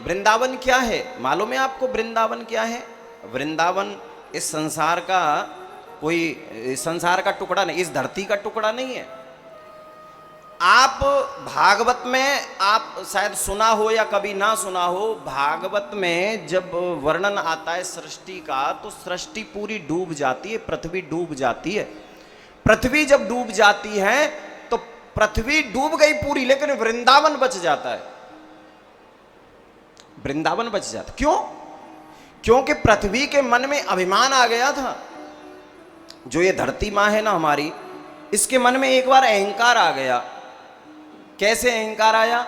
वृंदावन क्या है मालूम है आपको? वृंदावन क्या है? वृंदावन इस संसार का कोई संसार का टुकड़ा नहीं, इस धरती का टुकड़ा नहीं है। आप भागवत में आप शायद सुना हो या कभी ना सुना हो, भागवत में जब वर्णन आता है सृष्टि का तो सृष्टि पूरी डूब जाती है, पृथ्वी डूब जाती है। पृथ्वी जब डूब जाती है तो पृथ्वी डूब गई पूरी, लेकिन वृंदावन बच जाता है। वृंदावन बच जाता क्यों? क्योंकि पृथ्वी के मन में अभिमान आ गया था। जो ये धरती माँ है ना हमारी, इसके मन में एक बार अहंकार आ गया। कैसे अहंकार आया?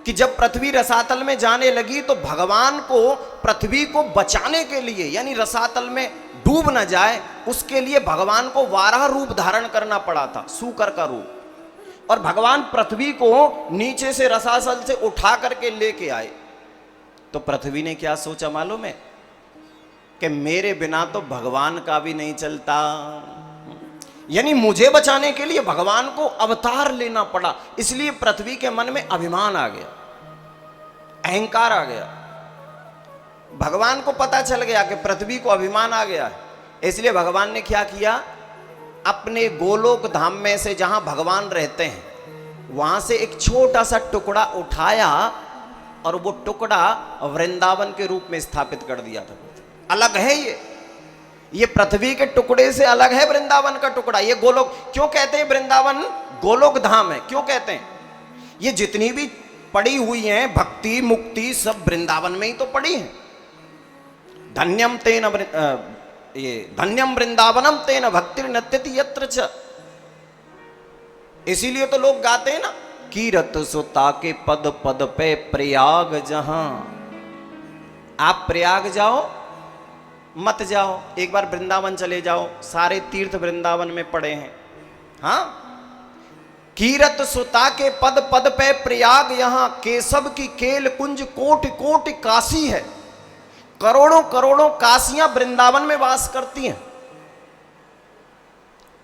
कि जब पृथ्वी रसातल में जाने लगी तो भगवान को पृथ्वी को बचाने के लिए, यानी रसातल में डूब न जाए उसके लिए भगवान को वाराह रूप धारण करना पड़ा था, सूकर का रूप। और भगवान पृथ्वी को नीचे से रसातल से उठा करके लेके आए। तो पृथ्वी ने क्या सोचा मालूम है? कि मेरे बिना तो भगवान का भी नहीं चलता, यानी मुझे बचाने के लिए भगवान को अवतार लेना पड़ा। इसलिए पृथ्वी के मन में अभिमान आ गया, अहंकार आ गया। भगवान को पता चल गया कि पृथ्वी को अभिमान आ गया है, इसलिए भगवान ने क्या किया? अपने गोलोक धाम में से जहां भगवान रहते हैं वहां से एक छोटा सा टुकड़ा उठाया और वो टुकड़ा वृंदावन के रूप में स्थापित कर दिया था। अलग है ये पृथ्वी के टुकड़े से अलग है वृंदावन का टुकड़ा। ये गोलोक क्यों कहते हैं? वृंदावन गोलोक धाम है, क्यों कहते हैं? ये जितनी भी पड़ी हुई हैं भक्ति मुक्ति सब वृंदावन में ही तो पड़ी है। धन्यम तेन ये धन्यम वृंदावनम तेन भक्ति नत्यति यत्र च। इसीलिए तो लोग गाते हैं ना, कीरत सुता के पद पद पे प्रयाग जहां। आप प्रयाग जाओ मत जाओ, एक बार वृंदावन चले जाओ, सारे तीर्थ वृंदावन में पड़े हैं। हाँ, कीरत सुता के पद पद पे प्रयाग यहां, केशव की केल कुंज कोटि कोटि काशी है। करोड़ों करोड़ों काशियां वृंदावन में वास करती हैं।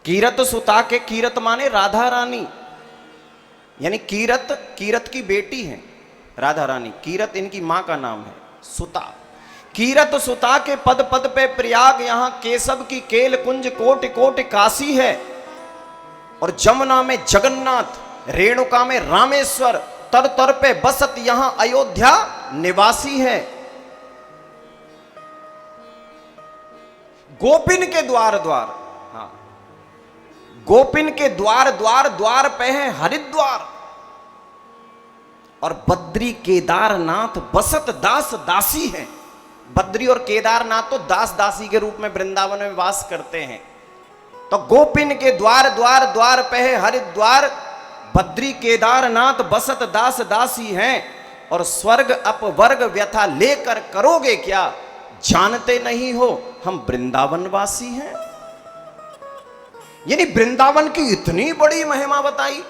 कीरत सुता के, कीरत माने राधा रानी, यानी कीरत की बेटी है राधा रानी। कीरत इनकी मां का नाम है। सुता, कीरत सुता के पद पद पे प्रयाग यहां, केशव की केल कुंज कोटि कोटि काशी है। और जमुना में जगन्नाथ, रेणुका में रामेश्वर, तर तर पे बसत यहां अयोध्या निवासी है। गोपिन के द्वार द्वार, हाँ, गोपिन के द्वार द्वार द्वार पे है हरिद्वार। और बद्री केदारनाथ बसत दास दासी है। बद्री और केदारनाथ तो दास दासी के रूप में वृंदावन में वास करते हैं। तो गोपिन के द्वार द्वार द्वार पे है हरिद्वार, बद्री केदारनाथ बसत दास दासी हैं। और स्वर्ग अपवर्ग व्यथा लेकर करोगे क्या, जानते नहीं हो हम वृंदावन वासी हैं। यानी वृंदावन की इतनी बड़ी महिमा बताई।